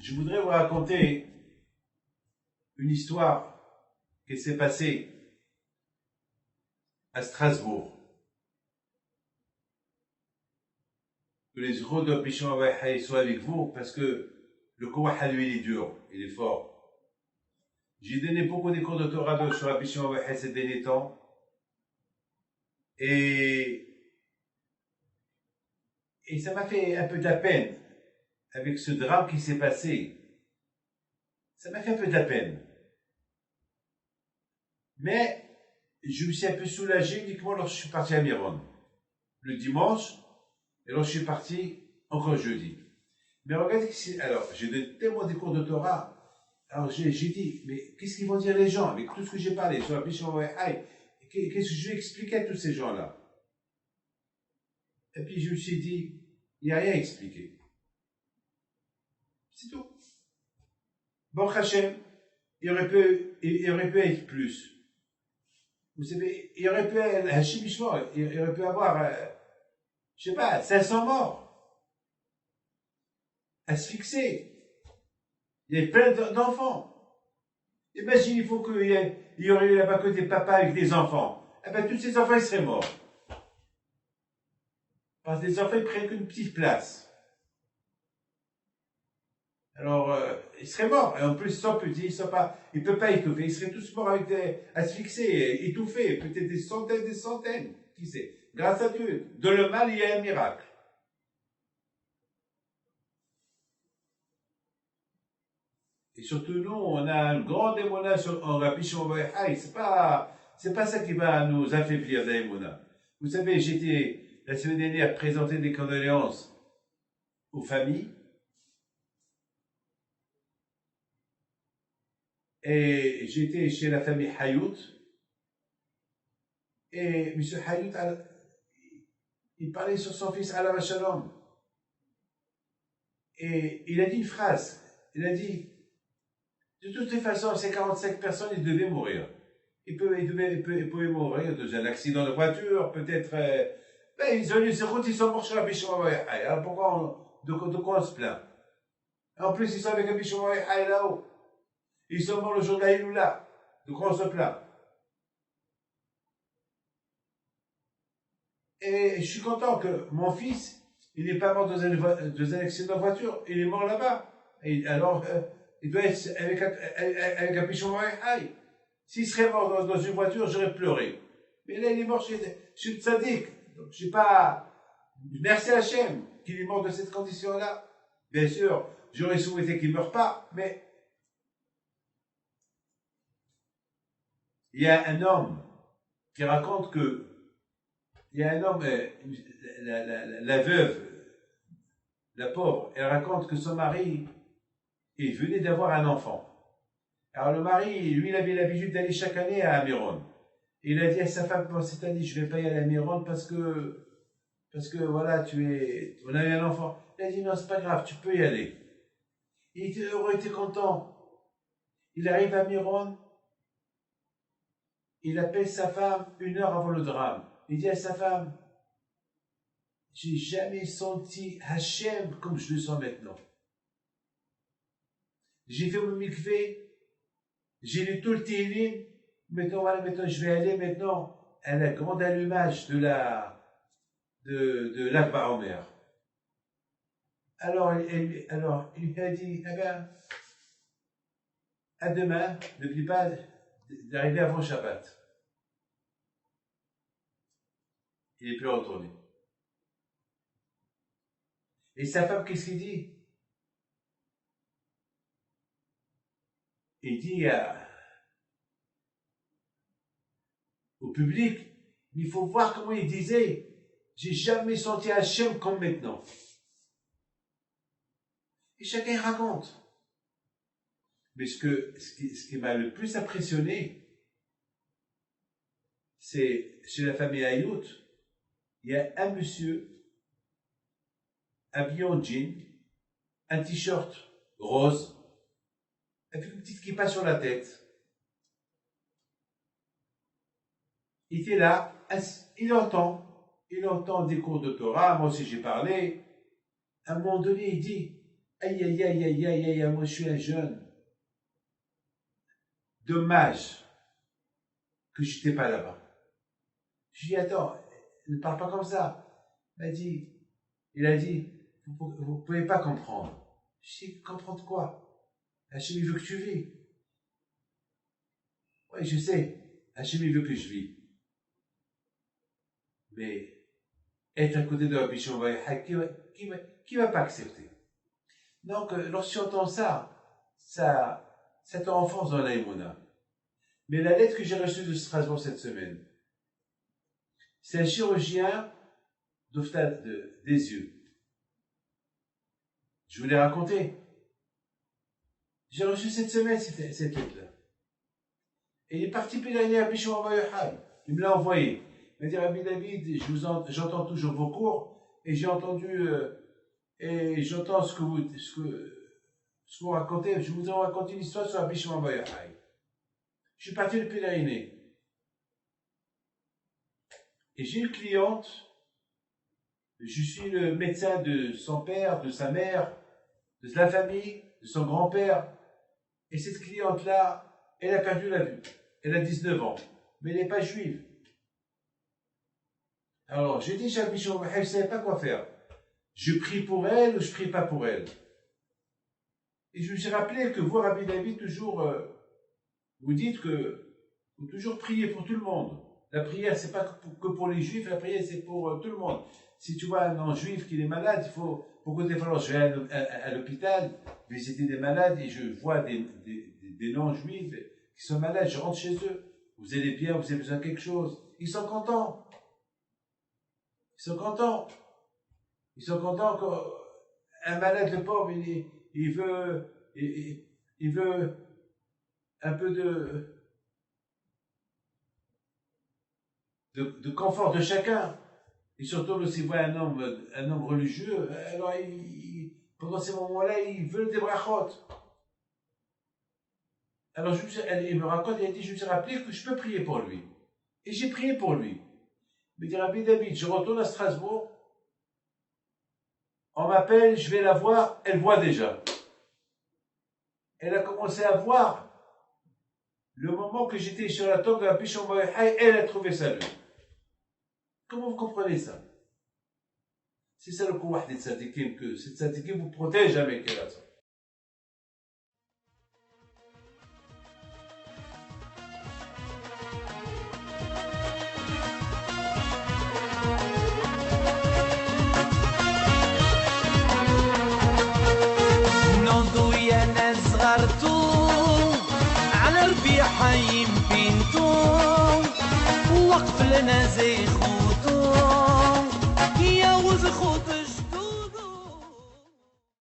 Je voudrais vous raconter une histoire qui s'est passée à Strasbourg. Que les heureux de Pichon soient avec vous parce que le Kouaha, lui, il est dur, il est fort. J'ai donné beaucoup de cours de Torah sur la Pichon ces derniers temps et ça m'a fait un peu de la peine avec ce drame qui s'est passé. Ça m'a fait un peu de la peine. Mais je me suis un peu soulagé uniquement lorsque je suis parti à Miron. Le dimanche, et lorsque je suis parti encore jeudi. Mais regardez, alors, j'ai donné tellement des cours de Torah. Alors, j'ai dit, mais qu'est-ce qu'ils vont dire les gens avec tout ce que j'ai parlé sur la Pichon Wahai? Qu'est-ce que je vais expliquer à tous ces gens-là? Et puis, je me suis dit, il n'y a rien à expliquer. C'est tout. Bon, Hachem, il aurait pu être plus. Vous savez, il aurait pu, Hachem, il aurait pu avoir, je sais pas, 500 morts. Asphyxiés. Il y a plein d'enfants. Imagine, il faut qu'il y aurait eu là-bas que des papas avec des enfants. Eh bien, tous ces enfants, ils seraient morts. Parce que les enfants, ils prennent qu'une petite place. Alors, ils seraient morts. Et en plus, ils sont petits, ils ne peuvent pas étouffer. Ils seraient tous morts asphyxiés, étouffés. Peut-être des centaines. Qui sait? Grâce à Dieu. De le mal, il y a un miracle. Et surtout, nous, on a un grand émona en Rabbi Shimon Bar Yochai. C'est pas ça qui va nous affaiblir d'émona. Vous savez, j'étais la semaine dernière présenter des condoléances aux familles. Et j'étais chez la famille Hayout. Et M. Hayout, il parlait sur son fils Alav Shalom. Et il a dit une phrase. Il a dit, de toutes les façons, ces 45 personnes, ils devaient mourir. Ils pouvaient mourir d'un accident de voiture, peut-être. Ben, ils ont eu ces routes, ils sont morts sur la Pichon Bar Yochai. Alors pourquoi de quoi on se plaint? En plus, ils sont avec la Pichon Bar Yochai là-haut. Ils sont morts le jour de la Iloula. De quoi on se plaint? Et je suis content que mon fils, il n'est pas mort dans un accident de voiture, il est mort là-bas. Alors, il doit être avec un pichon Bar. S'il serait mort dans une voiture, j'aurais pleuré. Mais là, il est mort chez le tzaddik. Donc, je sais pas. Merci à Hachem qu'il est mort de cette condition-là. Bien sûr, j'aurais souhaité qu'il ne meure pas, mais il y a un homme qui raconte que il y a un homme, la veuve, la pauvre, elle raconte que son mari, il venait d'avoir un enfant. Alors le mari, lui, il avait l'habitude d'aller chaque année à Amiron. Il a dit à sa femme, bon, cette année, je ne vais pas y aller à Amiron parce que voilà, on a eu un enfant. Il a dit, non, c'est pas grave, tu peux y aller. Il était heureux, il était content. Il arrive à Amiron, il appelle sa femme 1 heure avant le drame. Il dit à sa femme, j'ai jamais senti Hachem comme je le sens maintenant. J'ai fait mon mikvé, j'ai lu tout le Tehillim, maintenant je vais aller maintenant à la grande allumage de l'Akba Omer. Alors, il lui a dit, eh bien, à demain, n'oublie pas d'arriver avant Shabbat. Il n'est plus retourné. Et sa femme, qu'est-ce qu'il dit? Il dit au public, il faut voir comment il disait, j'ai jamais senti Hachem comme maintenant. Et chacun raconte. Mais ce qui m'a le plus impressionné, c'est chez la famille Hayout, il y a un monsieur habillé en jean, un t-shirt rose, avec une petite kippa sur la tête. Il était là, il entend des cours de Torah, moi aussi j'ai parlé. À un moment donné, il dit, Aïe, aïe, aïe, aïe, aïe, aïe, moi je suis un jeune. Dommage que je n'étais pas là-bas. Je lui ai dit, attends, ne parle pas comme ça. Il a dit, vous ne pouvez pas comprendre. Je dis, comprendre quoi? Hachem, il veut que tu vis. Oui, je sais. Hachem, il veut que je vis. Mais être à côté de Rabbi Shimon Bar Yochai, qui va pas accepter? Donc, lorsque tu entends ça te renforce dans l'aïmouna. Mais la lettre que j'ai reçue de Strasbourg cette semaine, c'est un chirurgien des yeux. Je vous l'ai raconté. J'ai reçu cette semaine cette lettre-là. Et il est parti pèleriner à Rabbi Shimon Bar Yochai. Il me l'a envoyé. Il m'a dit, Rabbi David, j'entends toujours vos cours, et j'ai entendu, et j'entends ce que vous racontez. Je vous ai raconté une histoire sur Rabbi Shimon Bar Yochai. Je suis parti le pèleriner. Et j'ai une cliente, je suis le médecin de son père, de sa mère, de la famille, de son grand-père. Et cette cliente-là, elle a perdu la vue. Elle a 19 ans, mais elle n'est pas juive. Alors, j'ai dit à Rabbi Shimon Bar Yochai, je ne savais pas quoi faire. Je prie pour elle ou je ne prie pas pour elle. Et je me suis rappelé que vous, Rabbi David, toujours, vous dites que faut toujours prier pour tout le monde. La prière, c'est pas que pour les juifs, la prière, c'est pour tout le monde. Si tu vois un non-juif qui est malade, il faut, beaucoup de fois, je vais à l'hôpital, visiter des malades et je vois des non-juifs qui sont malades, je rentre chez eux. Vous allez bien, vous avez besoin de quelque chose. Ils sont contents. Ils sont contents. Ils sont contents qu'un malade, le pauvre, il veut un peu de confort de chacun. Et surtout, s'il voit un homme religieux, alors pendant ces moments-là, il veut des brachot. Alors, il me raconte, il a dit, je me suis rappelé que je peux prier pour lui. Et j'ai prié pour lui. Il me dit, Rabbi David, je retourne à Strasbourg, on m'appelle, je vais la voir, elle voit déjà. Elle a commencé à voir. Le moment que j'étais sur la tombe de Rabbi Shimon Bar Yochai, elle a trouvé sa vue. Comment vous comprenez ça? C'est ça le kouah des tzadikim, que ces tzadikim vous protègent avec elle. نضوي انا صغرتو على ربيع حي بنتو وقف لنا زي خوت